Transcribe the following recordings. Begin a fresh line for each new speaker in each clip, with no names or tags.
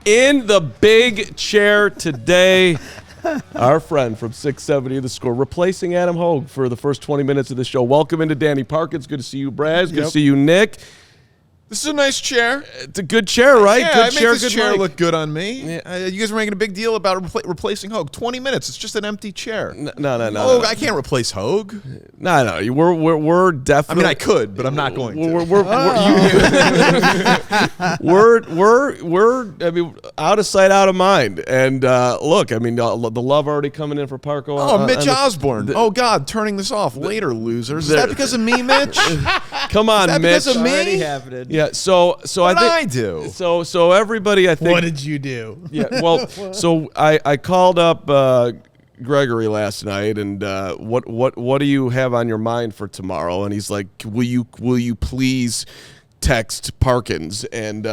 In the big chair today, our friend from 670 The Score, replacing Adam Hogue for the first 20 minutes of the show. Welcome into Danny Parkins. Good to see you, Braz. Good to see you, Nick.
This is a nice chair.
It's a good chair, right?
Yeah,
good
I
chair,
make this
good
chair
mic.
look good on me. Yeah. You guys are making a big deal about replacing Hogue. 20 minminutes. It's just an empty chair.
No.
Hogue, I can't replace Hogue.
No. We're definitely.
I mean, I could, but I'm not going to.
We're I mean, out of sight, out of mind. And look, I mean, the love already coming in for Parko.
Oh, Mitch Osborne. Oh, God, turning this off later, losers. Is that because of me, Mitch?
Come on,
Is that
Mitch.
because of me?
Already happened.
Yeah. So
What
I
did
think
I do?
So everybody, I think.
What did you do?
Yeah. Well, so I called up Gregory last night, and what do you have on your mind for tomorrow? And he's like, will you please text Parkins? And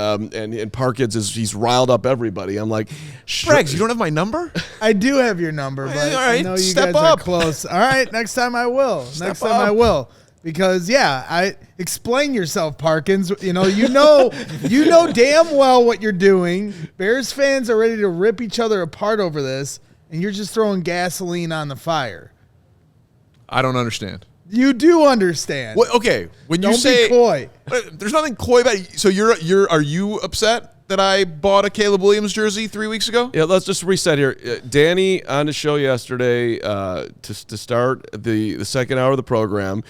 Parkins he's riled up everybody. I'm like,
Braggs, you don't have my number?
I do have your number, but
All right,
I know you
step
guys
up.
are close. All right, next time I will.
Step up.
Because I explain yourself, Parkins. You know damn well what you're doing. Bears fans are ready to rip each other apart over this, and you're just throwing gasoline on the fire.
I don't understand.
You do understand.
Well, okay, when you
Don't
say
be coy.
There's nothing coy about it. So are you upset that I bought a Caleb Williams jersey 3 weeks ago?
Yeah, let's just reset here. Danny on the show yesterday to start the second hour of the program.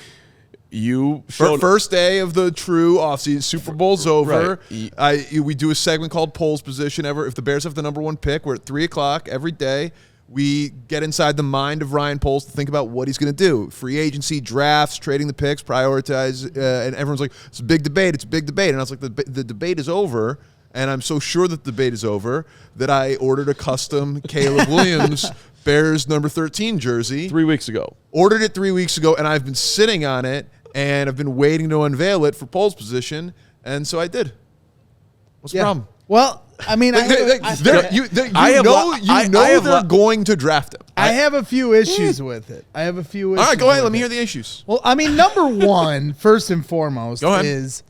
You showed
First day of the true offseason. Super Bowl's over.
Right.
We do a segment called Polls Position. If the Bears have the number one pick, we're at 3 o'clock every day. We get inside the mind of Ryan Poles to think about what he's going to do. Free agency, drafts, trading the picks, prioritize, and everyone's like, it's a big debate, it's a big debate. And I was like, the debate is over, and I'm so sure that the debate is over that I ordered a custom Caleb Williams Bears number 13 jersey.
3 weeks ago.
Ordered it 3 weeks ago, and I've been sitting on it, and I've been waiting to unveil it for Polls Position, and so I did. What's the problem?
Well, I mean,
they're going to draft him.
I have a few issues with it.
All right, go ahead. Let me hear the issues.
Well, I mean, number one, first and foremost,
Go ahead.
is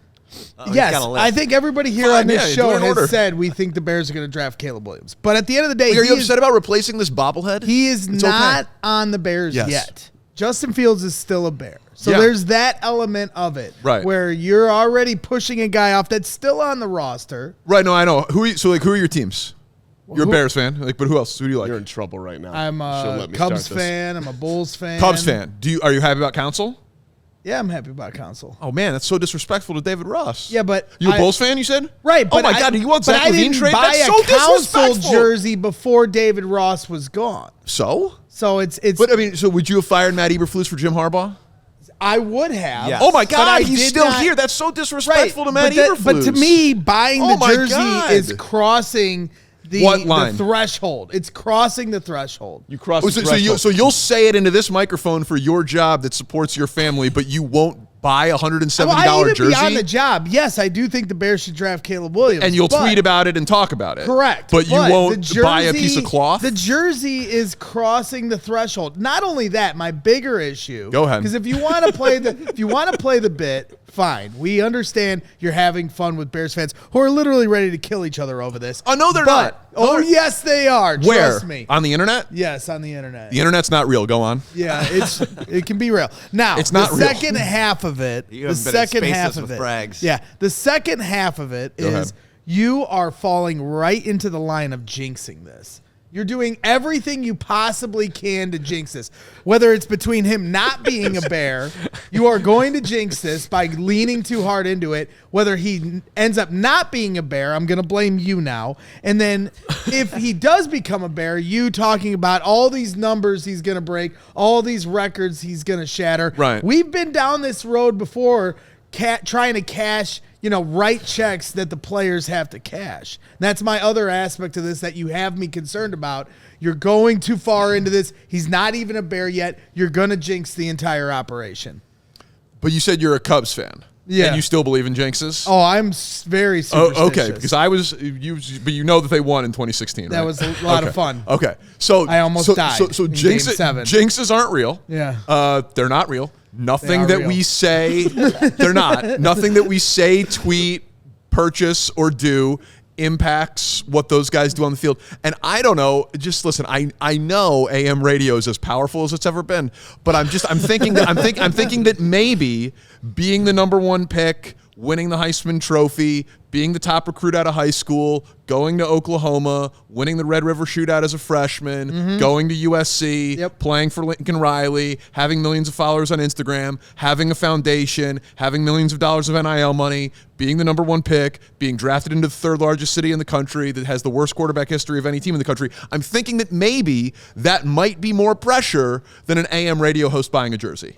yes, I think everybody here on this show has said we think the Bears are going to draft Caleb Williams. But at the end of the day,
are you upset about replacing this bobblehead?
He is not on the Bears yet. Justin Fields is still a Bear. So there's that element of it,
right,
where you're already pushing a guy off that's still on the roster.
Right, no, I know. Who are your teams? You're a Bears fan, but who else? Who do you like?
You're in trouble right now.
I'm a Cubs fan. I'm a Bulls fan.
Cubs fan. Are you happy about Counsell?
Yeah, I'm happy about Counsell.
Oh, man, that's so disrespectful to David Ross.
Yeah, but
you a Bulls fan, you said?
Right. But
oh, my God, do you want Zach Levine trade?
That's
so disrespectful.
I buy a Counsell jersey before David Ross was gone.
So
it's.
But, I mean, so would you have fired Matt Eberflus for Jim Harbaugh?
I would have.
Yes. Oh, my God, he's still here. That's so disrespectful to Matt Eberflus.
But to me, buying the jersey is crossing the threshold. It's crossing the threshold.
You cross the threshold.
So you'll say it into this microphone for your job that supports your family, but you won't buy a $170 jersey?
Beyond the job, yes, I do think the Bears should draft Caleb Williams.
And you'll tweet about it and talk about it.
Correct.
But you won't buy a piece of cloth?
The jersey is crossing the threshold. Not only that, my bigger issue.
Go ahead.
Because if you want to play the bit, fine. We understand you're having fun with Bears fans who are literally ready to kill each other over this.
Oh, no, they're not.
Oh, yes, they are.
Where?
Trust me.
On the internet?
Yes, on the internet.
The internet's not real. Go on.
Yeah, it can be real. Now,
it's not
the
real.
second half of it,
the second half of it, Braggs.
Yeah, the second half of it is you are falling right into the line of jinxing this. You're doing everything you possibly can to jinx this. Whether it's between him not being a Bear, you are going to jinx this by leaning too hard into it. Whether he ends up not being a Bear, I'm going to blame you now. And then if he does become a Bear, you talking about all these numbers he's going to break, all these records he's going to shatter.
Right.
We've been down this road before, trying to cash write checks that the players have to cash. That's my other aspect of this that you have me concerned about. You're going too far into this. He's not even a Bear yet. You're going to jinx the entire operation.
But you said you're a Cubs fan.
Yeah.
And you still believe in jinxes?
Oh, I'm very superstitious.
Oh, okay, because but you know that they won in 2016,
That was a lot of fun.
Okay. So
I almost died
So
in Game 7.
jinxes aren't real.
Yeah.
They're not real. Nothing that
real.
we say, they're not. Nothing that we say, tweet, purchase, or do impacts what those guys do on the field. And I don't know, just listen, I know AM radio is as powerful as it's ever been, but I'm thinking that maybe being the number 1 pick, winning the Heisman Trophy, being the top recruit out of high school, going to Oklahoma, winning the Red River Shootout as a freshman, going to USC, playing for Lincoln Riley, having millions of followers on Instagram, having a foundation, having millions of dollars of NIL money, being the number 1 pick, being drafted into the 3rd largest city in the country that has the worst quarterback history of any team in the country. I'm thinking that maybe that might be more pressure than an AM radio host buying a jersey.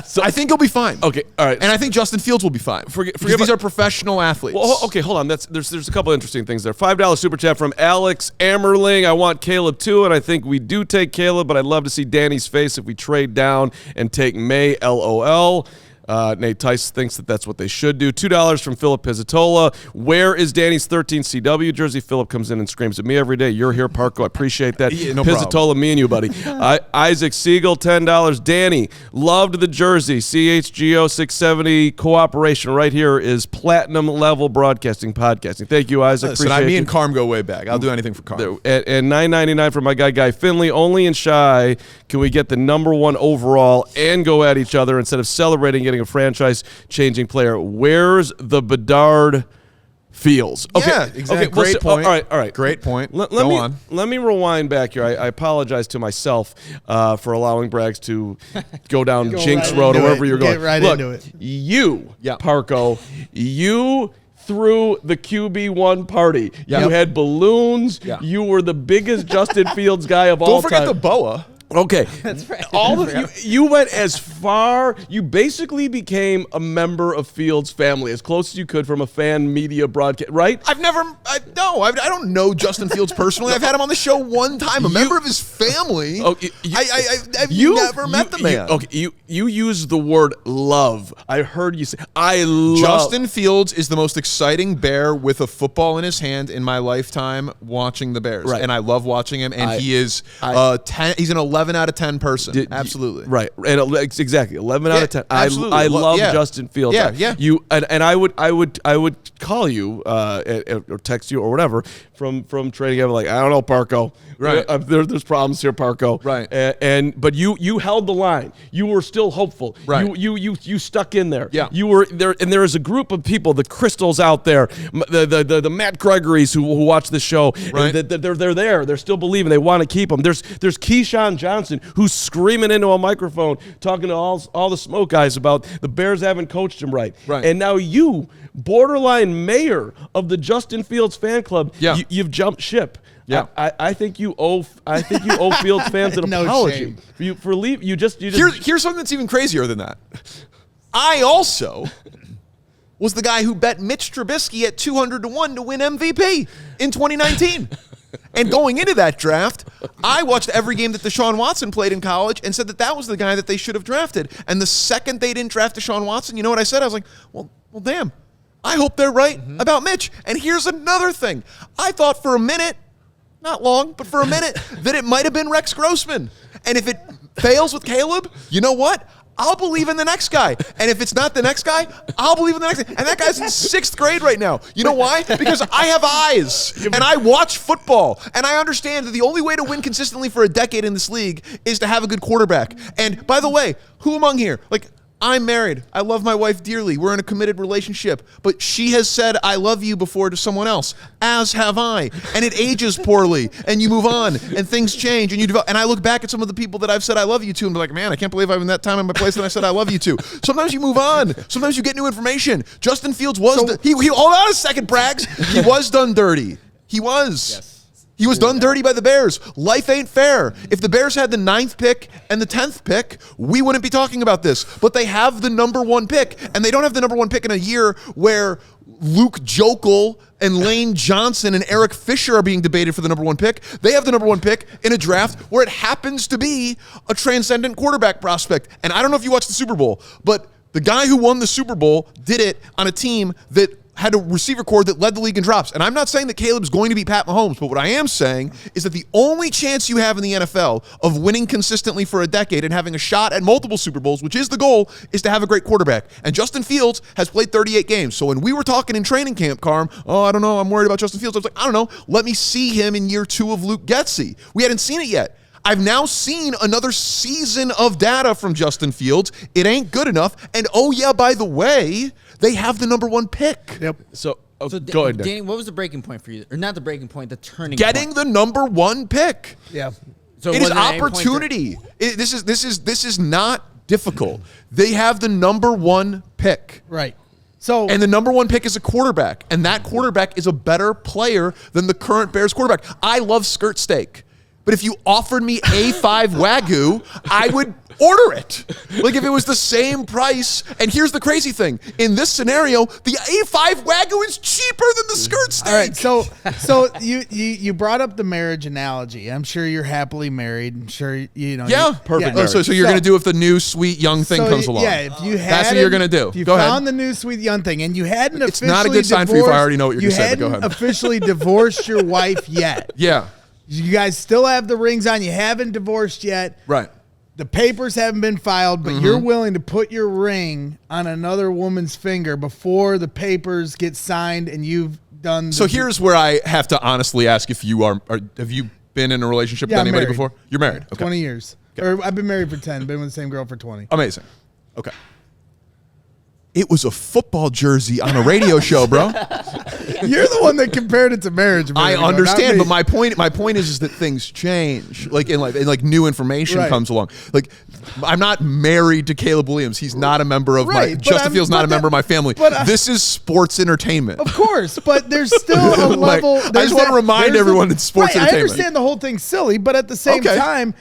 So I think he'll be fine.
Okay, all right.
And I think Justin Fields will be fine. Forget these are professional athletes.
Well, okay, hold on. There's a couple interesting things there. $5 super chat from Alex Ammerling. I want Caleb too, and I think we do take Caleb, but I'd love to see Danny's face if we trade down and take May. LOL. Nate Tice thinks that's what they should do. $2 from Philip Pizzatola. Where is Danny's 13 CW jersey? Philip comes in and screams at me every day. You're here, Parko. I appreciate that.
Yeah, no
Pizzatola,
problem.
me and you, buddy. Isaac Siegel, $10. Danny, loved the jersey. CHGO 670 cooperation right here is platinum level podcasting. Thank you, Isaac.
Listen, me and Carm go way back. I'll do anything for Carm.
And $9.99 for my guy Finley. Only in Shy can we get the number 1 overall and go at each other instead of celebrating getting a franchise-changing player. Where's the Bedard Fields? Okay,
yeah, exactly.
Okay,
Great point.
All right.
Great point.
Let me rewind back here. I apologize to myself for allowing Braggs to go down Jinx Road or wherever you're going.
Get right into it.
You, Parko, you threw the QB1 party. You had balloons. You were the biggest Justin Fields guy of all time.
Don't forget the boa.
Okay, all of you went as far. You basically became a member of Fields' family, as close as you could from a fan media broadcast, right?
I don't know Justin Fields personally. I've had him on the show one time. A member of his family.
Oh,
I've never met the man.
You used the word love. I heard you say, I love.
Justin Fields is the most exciting Bear with a football in his hand in my lifetime watching the Bears.
Right.
And I love watching him. And he is 10. He's an 11 out of 10 person. Absolutely.
Right. And exactly 11 out of 10.
Absolutely.
I love Justin Fields.
Yeah.
You and I would call you or text you or whatever from training. I'm like, I don't know, Parko.
Right.
There's problems here, Parko.
Right.
But you held the line. You were still hopeful.
Right.
You stuck in there.
Yeah.
You were there, and there is a group of people, the Crystals out there, the Matt Gregorys who watch the show.
Right.
They're there. They're still believing. They want to keep them. There's Keyshawn Johnson who's screaming into a microphone, talking to all the smoke guys about the Bears haven't coached him right.
Right.
And now you, borderline mayor of the Justin Fields fan club, you've jumped ship.
Yeah,
I think you owe Fields fans an apology for leave. You just
here's something that's even crazier than that. I also was the guy who bet Mitch Trubisky at 200-1 to win MVP in 2019. And going into that draft, I watched every game that Deshaun Watson played in college and said that was the guy that they should have drafted. And the second they didn't draft Deshaun Watson, you know what I said? I was like, well, damn. I hope they're right about Mitch. And here's another thing. I thought for a minute, not long, but for a minute, that it might have been Rex Grossman. And if it fails with Caleb, you know what? I'll believe in the next guy. And if it's not the next guy, I'll believe in the next guy. And that guy's in 6th grade right now. You know why? Because I have eyes and I watch football. And I understand that the only way to win consistently for a decade in this league is to have a good quarterback. And by the way, who among here? Like, I'm married. I love my wife dearly. We're in a committed relationship. But she has said, I love you before to someone else, as have I. And it ages poorly. And you move on. And things change. And you develop. And I look back at some of the people that I've said I love you to and be like, man, I can't believe I'm in that time in my place that I said I love you to. Sometimes you move on. Sometimes you get new information. Justin Fields was... hold on a second, Braggs. He was done dirty. He was. Yes. He was done dirty by the Bears. Life ain't fair. If the Bears had the 9th pick and the 10th pick, we wouldn't be talking about this. But they have the number 1 pick, and they don't have the number 1 pick in a year where Luke Jokel and Lane Johnson and Eric Fisher are being debated for the number 1 pick. They have the number 1 pick in a draft where it happens to be a transcendent quarterback prospect. And I don't know if you watched the Super Bowl, but the guy who won the Super Bowl did it on a team that had a receiver core that led the league in drops. And I'm not saying that Caleb's going to be Pat Mahomes, but what I am saying is that the only chance you have in the NFL of winning consistently for a decade and having a shot at multiple Super Bowls, which is the goal, is to have a great quarterback. And Justin Fields has played 38 games. So when we were talking in training camp, Carm, I don't know, I'm worried about Justin Fields. I was like, I don't know, let me see him in year 2 of Luke Getsy. We hadn't seen it yet. I've now seen another season of data from Justin Fields. It ain't good enough. And oh yeah, by the way, they have the number 1 pick.
Yep. So go ahead,
Danny, what was the breaking point for you? Or not the breaking point, the turning
Getting
point.
the number 1 pick.
Yeah.
So
it is opportunity. This is not difficult. They have the number 1 pick.
Right. So
And the number 1 pick is a quarterback. And that quarterback is a better player than the current Bears quarterback. I love skirt steak. But if you offered me A5 Wagyu, I would order it. Like if it was the same price. And here's the crazy thing. In this scenario, the A5 Wagyu is cheaper than the skirt steak.
all right, so you brought up the marriage analogy. I'm sure you're happily married. I'm sure you know.
Yeah,
perfect
Oh, so you're going to do if the new sweet young thing comes along.
Yeah, if you had
That's what you're going to do.
If you
Go
found
ahead.
the new sweet young thing and you hadn't
It's
officially
not a good sign for you if I already know what you're
you
going to say, but go
hadn't
ahead.
officially divorced your wife yet.
Yeah,
You guys still have the rings on. You haven't divorced yet.
right.
The papers haven't been filed, but
Mm-hmm.
you're willing to put your ring on another woman's finger before the papers get signed and you've done.
So here's where I have to honestly ask if you have you been in a relationship
Yeah,
with
I'm
anybody
married.
before? You're married. Okay.
20 years. Or I've been married for 10. Been with the same girl for 20.
Amazing. Okay. It was a football jersey on a radio show, bro.
You're the one that compared it to marriage. a minute
I
ago, not
understand,
me.
but my point is that things change. Like new information
Right.
comes along. Like I'm not married to Caleb Williams. He's not a member of
Right,
my
but
Justin Fields not a
but
member of my family.
but
This is sports entertainment.
Of course, but there's still a
Like,
level.
I just want to remind everyone it's sports
right, I
entertainment.
understand the whole thing's silly, but at the same
Okay.
time,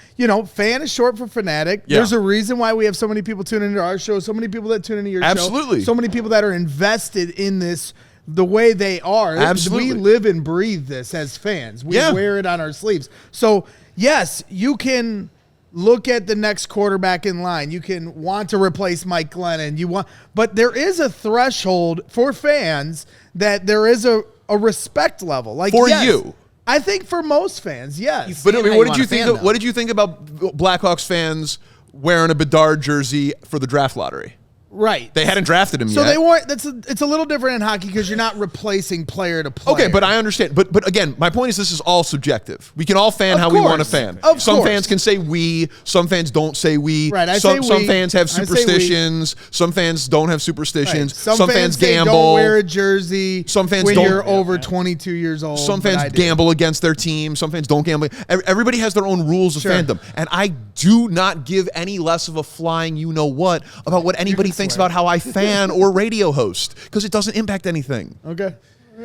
fan is short for fanatic.
Yeah.
There's a reason why we have so many people tune into our show, so many people that tune into your
Absolutely.
show, so many people that are invested in this the way they are.
Absolutely.
We live and breathe this as fans. We
Yeah.
wear it on our sleeves. So, yes, you can look at the next quarterback in line. You can want to replace Mike Glennon. But there is a threshold for fans that there is a respect level. Like
For
yes,
you.
I think for most fans, yes.
But I mean,
how
what
you
did you
wanna
think?
fan them.
What did you think about Blackhawks fans wearing a Bedard jersey for the draft lottery?
Right.
They hadn't drafted him
So
yet.
they weren't. It's a little different in hockey because you're not replacing player to player.
Okay, but I understand. But again, my point is this is all subjective. We can all fan
Of
how we want to
course.
fan.
Of
Some
course.
fans can say we. Some fans don't say we.
Right, I
Some
say we.
fans have
I say we.
superstitions. Some fans don't have
Right.
superstitions.
Some
fans
say
gamble.
don't wear a jersey.
Some fans
when
don't-
you're over 22 years old.
Some
but
fans
I do.
gamble against their team. Some fans don't gamble. Everybody has their own rules of
Sure.
fandom. And I do not give any less of a flying you-know-what about what anybody thinks
swear.
about how I fan or radio host because it doesn't impact anything.
Okay.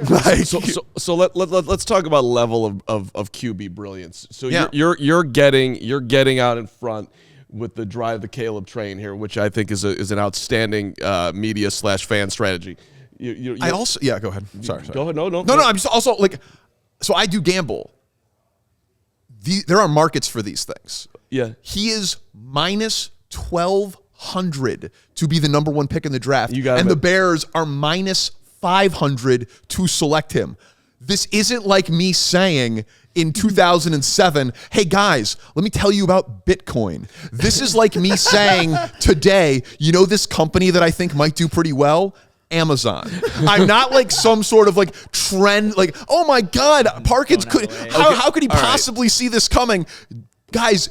Like,
So let's talk about level of QB brilliance. So
Yeah.
you're getting out in front with the drive the Caleb train here, which I think is an outstanding media / fan strategy.
I also go ahead. Sorry.
Go ahead. No.
I'm just also like, so I do gamble. There are markets for these things.
Yeah.
He is minus 1,200 to be the number 1 pick in the draft.
You got
and
him
the
at-
Bears are minus 500 to select him. This isn't like me saying in 2007, hey guys, let me tell you about Bitcoin. This is like me saying today, this company that I think might do pretty well? Amazon. I'm not like some sort of like trend, like, oh my God, Parkins could, how could he possibly see this coming? Guys,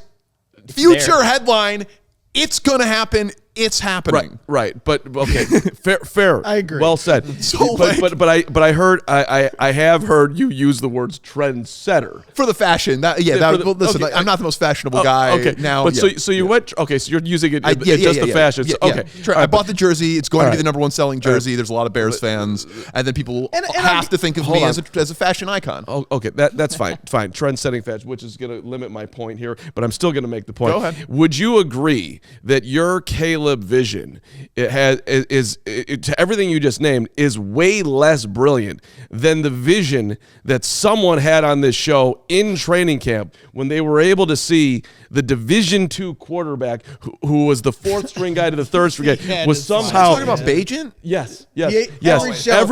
future headline, it's going to happen. It's happening.
Right. But okay, fair.
I agree.
Well said.
So,
but I heard I have heard you use the words trendsetter.
For the fashion, listen,
okay.
I'm not the most fashionable guy now.
But
yeah.
so you went. Okay, so you're using it.
Yeah,
just the fashion.
Yeah,
So,
yeah.
okay,
Sure,
All
I
right,
bought the jersey. It's going to be
right.
the number 1 selling jersey. There's a lot of Bears fans, and then people
And
have to think of
hold
me
on.
as a fashion icon.
Oh, okay, that's fine. Fine. Trend-setting fashion, which is going to limit my point here, but I'm still going to make the point.
Go ahead.
Would you agree that your Caleb Caleb vision to everything you just named is way less brilliant than the vision that someone had on this show in training camp when they were able to see the Division II quarterback who was the fourth string guy to the third string guy was somehow
talking about Bagent?
Yes.
Every show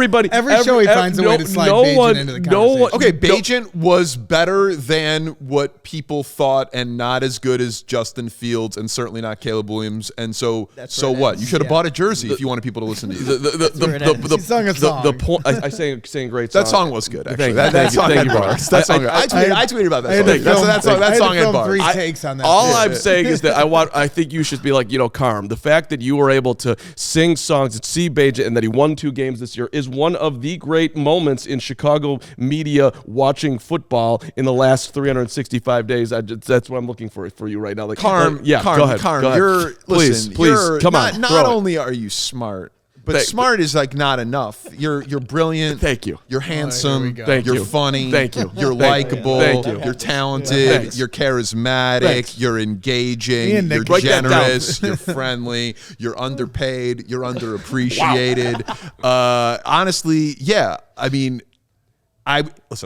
he finds a way to slide Bagent into the conversation.
Okay, Bagent was better than what people thought and not as good as Justin Fields and certainly not Caleb Williams. And so what? You should have bought a jersey if you wanted people to listen to you.
He sung a song.
The point I sang a great song.
That song was good, actually.
That song had bars.
I tweeted about that song. That song had bars.
3 takes on that.
All I'm saying is that I think you should be like, Carm. The fact that you were able to sing songs and see Bagent and that he won 2 games this year is one of the great moments in Chicago media watching football in the last 365 days. That's what I'm looking for you right now. Like,
Carm,
go ahead.
Please,
come on.
Not only are you smart, but smart is like not enough. You're brilliant.
Thank you.
You're handsome.
Thank
you're
you.
funny.
Thank you.
You're likable.
Thank you.
You're talented.
Thanks.
You're charismatic.
Thanks.
You're engaging. You're
Write that down.
generous. You're friendly. You're underpaid. You're underappreciated. Honestly, yeah. I mean, I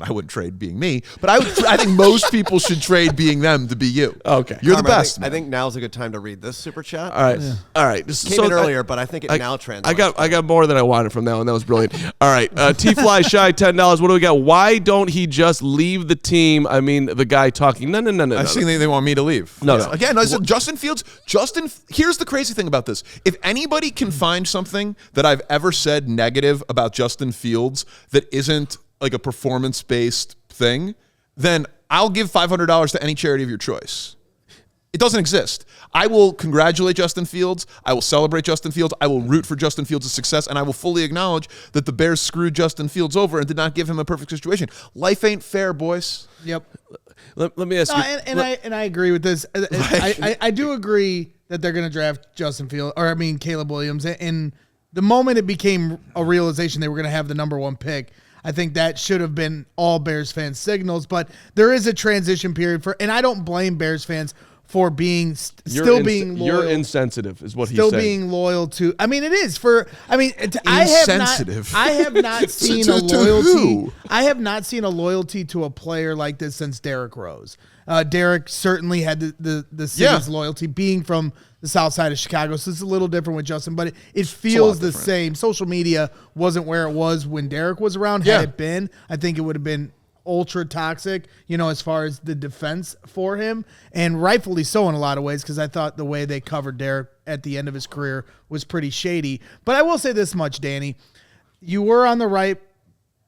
wouldn't trade being me, but I think most people should trade being them to be you.
Okay.
You're the
Carmen,
best.
I think now's a good time to read this super chat.
All right. All right.
Came in earlier, but I think it now translates.
I got more than I wanted from that one. That was brilliant. All right. T-Fly Shy, $10. What do we got? Why don't he just leave the team? I mean, the guy talking. No.
I think they want me to leave.
No.
Again, listen, Justin Fields. Here's the crazy thing about this. If anybody can find something that I've ever said negative about Justin Fields that isn't like a performance-based thing, then I'll give $500 to any charity of your choice. It doesn't exist. I will congratulate Justin Fields. I will celebrate Justin Fields. I will root for Justin Fields' success, and I will fully acknowledge that the Bears screwed Justin Fields over and did not give him a perfect situation. Life ain't fair, boys.
Yep.
Let me ask you.
And I agree with this. I do agree that they're going to draft Caleb Williams. And the moment it became a realization they were going to have the number 1 pick, I think that should have been all Bears fans' signals. But there is a transition period and I don't blame Bears fans for being being loyal.
You're insensitive, is what he's saying.
Still being loyal to. I mean, it is
insensitive.
I have not seen a loyalty. I have not seen a loyalty to a player like this since Derrick Rose. Derrick certainly had the city's loyalty, being from the south side of Chicago, so it's a little different with Justin, but it feels the same. Social media wasn't where it was when Derrick was around. Had it been, I think it would have been ultra toxic, as far as the defense for him, and rightfully so in a lot of ways, because I thought the way they covered Derrick at the end of his career was pretty shady. But I will say this much, Danny, you were on the right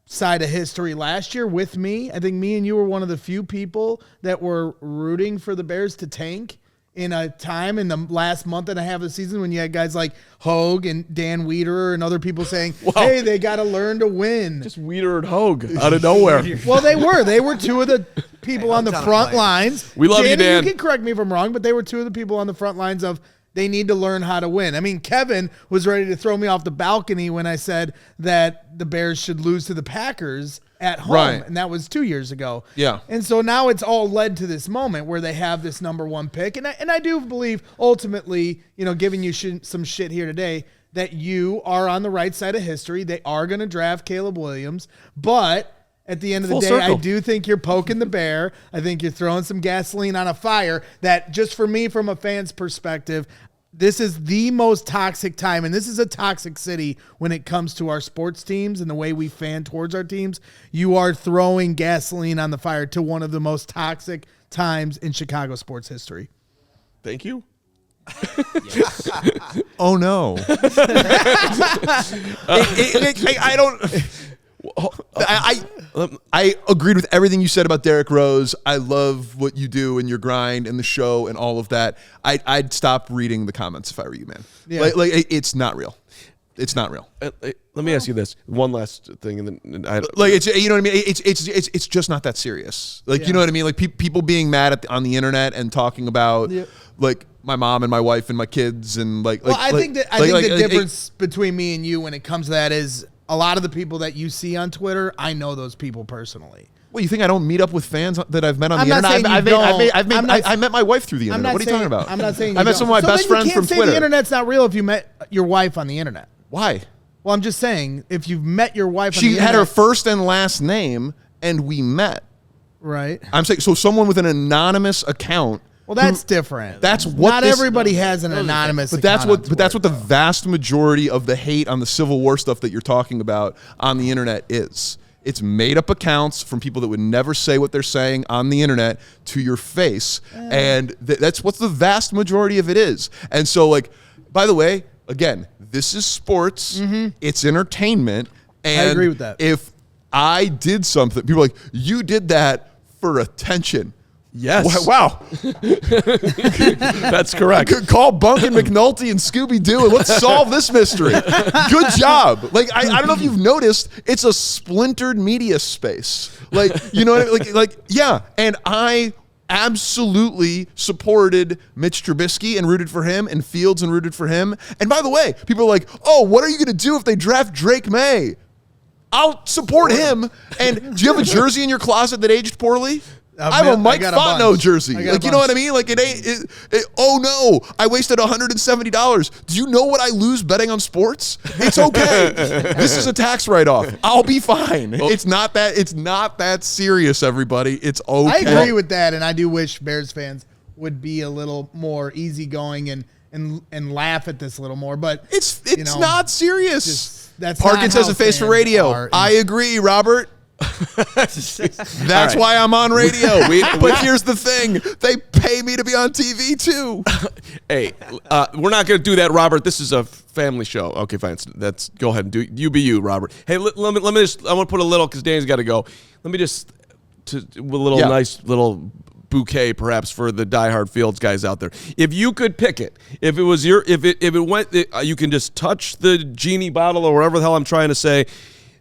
side of history last year with me. I think me and you were one of the few people that were rooting for the Bears to tank in a time in the last month and a half of the season when you had guys like Hogue and Dan Wiederer and other people saying, hey, they got to learn to win.
Just Wiederer and Hogue out of nowhere.
Well, they were 2 of the people on the front lines.
We love you, Dan.
You can correct me if I'm wrong, but they were 2 of the people on the front lines of they need to learn how to win. I mean, Kevin was ready to throw me off the balcony when I said that the Bears should lose to the Packers at home, and that was 2 years ago.
Yeah.
And so now it's all led to this moment where they have this number 1 pick, and I do believe ultimately, giving you some shit here today, that you are on the right side of history. They are going to draft Caleb Williams, but at the end of the day, I do think you're poking the bear. I think you're throwing some gasoline on a fire that, just for me, from a fan's perspective, this is the most toxic time, and this is a toxic city when it comes to our sports teams and the way we fan towards our teams. You are throwing gasoline on the fire to one of the most toxic times in Chicago sports history.
Thank you.
Oh, no. I don't... I agreed with everything you said about Derrick Rose. I love what you do and your grind and the show and all of that. I'd stop reading the comments if I were you, man. Yeah. Like it's not real. It's not real.
Let me ask you this one last thing, and then
it's what I mean. It's just not that serious. You know what I mean. Like people being mad on the internet and talking about like my mom and my wife and my kids and I
think the difference between me and you when it comes to that is, a lot of the people that you see on Twitter, I know those people personally.
Well, you think I don't meet up with fans that I've met on
I'm
the
not
internet?
saying
I met my wife through the internet. What are you talking about?
I'm not saying
I met some of my best friends from
Twitter.
Twitter.
The internet's not real if you met your wife on the internet.
Why?
Well, I'm just saying, if you've met your wife on the
She
internet.
had her first and last name, and we met.
Right.
I'm saying, so someone with an anonymous account.
Well, that's different.
That's what
Not everybody has an anonymous
But that's
account
what the vast majority of the hate on the Civil War stuff that you're talking about on the internet is. It's made up accounts from people that would never say what they're saying on the internet to your face. And that's what the vast majority of it is. And so, like, by the way, again, this is sports. It's entertainment. And
I agree with that.
If I did something, people are like, you did that for attention.
Yes.
Wow.
That's correct.
Call Bunk and McNulty and Scooby-Doo and let's solve this mystery. Good job. Like, I don't know if you've noticed, it's a splintered media space. Like, you know what I mean? Like, yeah. And I absolutely supported Mitch Trubisky and rooted for him, and Fields and rooted for him. And by the way, people are like, oh, what are you going to do if they draft Drake May? I'll support him. And do you have a jersey in your closet that aged poorly? I have a Mike Fontenot jersey. Like, you know what I mean? Like, it ain't, oh no, I wasted $170. Do you know what I lose betting on sports? It's okay. This is a tax write-off. I'll be fine. It's not that serious, everybody. It's okay.
I agree with that, and I do wish Bears fans would be a little more easygoing and laugh at this a little more. But
it's not serious.
That's
Parkins has a face for radio. I agree, Robert. That's why I'm on radio. But here's the thing. They pay me to be on TV too.
Hey, we're not going to do that, Robert. This is a family show. Okay, fine. Let's go ahead and do you be you, Robert. Hey, let me just, I want to put a little, because Danny's got to go. Let me just, with a little nice little bouquet perhaps for the diehard Fields guys out there. If you could pick it, if it was your, if it went, you can just touch the genie bottle or whatever the hell I'm trying to say.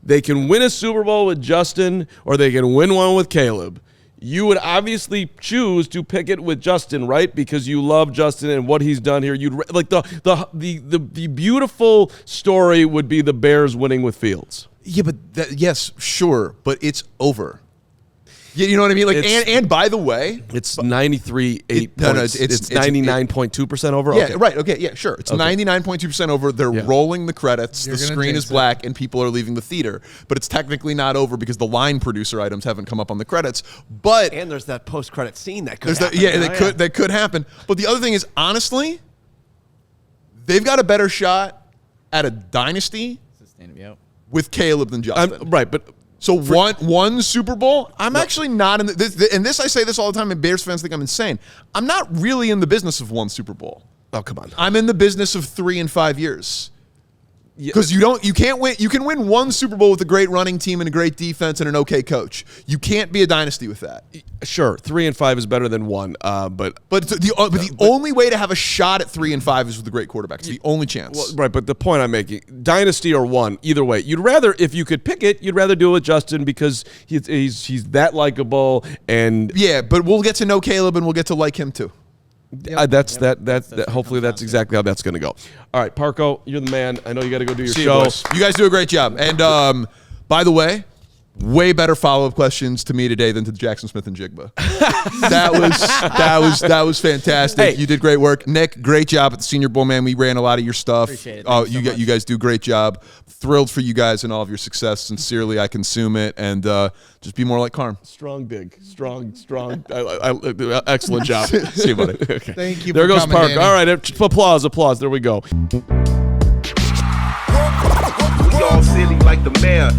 They can win a Super Bowl with Justin, or they can win one with Caleb. You would obviously choose to pick it with Justin, right? Because you love Justin and what he's done here. You'd like the beautiful story would be the Bears winning with Fields.
Yeah, but yes, sure, but it's over. You know what I mean? Like, and by the way,
it's 93.8 points. It's 99.2% over.
Yeah,
okay.
right. Okay, yeah, sure. It's 99.2% over. They're rolling the credits. The screen is black, and people are leaving the theater. But it's technically not over because the line producer items haven't come up on the credits. But
and there's that post-credit scene that could happen.
That could happen. But the other thing is, honestly, they've got a better shot at a dynasty with Caleb than Justin.
Right, but.
So one Super Bowl, I'm actually not in this I say this all the time, and Bears fans think I'm insane. I'm not really in the business of one Super Bowl.
Oh, come on.
I'm in the business of 3 and 5 years. Because you can't win. You can win one Super Bowl with a great running team and a great defense and an okay coach. You can't be a dynasty with that.
Sure, 3 and 5 is better than 1. But
the only way to have a shot at 3 and 5 is with a great quarterback. It's the only chance.
Well, right, but the point I'm making, dynasty or 1, either way, you'd rather, if you could pick it, you'd rather do it with Justin because he's that likable and
yeah. But we'll get to know Caleb and we'll get to like him too.
That's hopefully that's exactly how that's going to go. All right, Parco, you're the man. I know you got to go do your show.
You guys do a great job. And by the way, way better follow-up questions to me today than to Jackson Smith and Jigba. that was fantastic.
Hey.
You did great work. Nick, great job at the Senior Bowl, man. We ran a lot of your stuff.
Appreciate it.
You guys do a great job. Thrilled for you guys and all of your success. Sincerely, I consume it. And just be more like Carm.
Strong dig. Strong. Excellent job.
See you, buddy.
Okay.
Thank you
there
for
goes
coming,
Park.
Danny.
All right, applause. There we go.
We all silly like the mayor.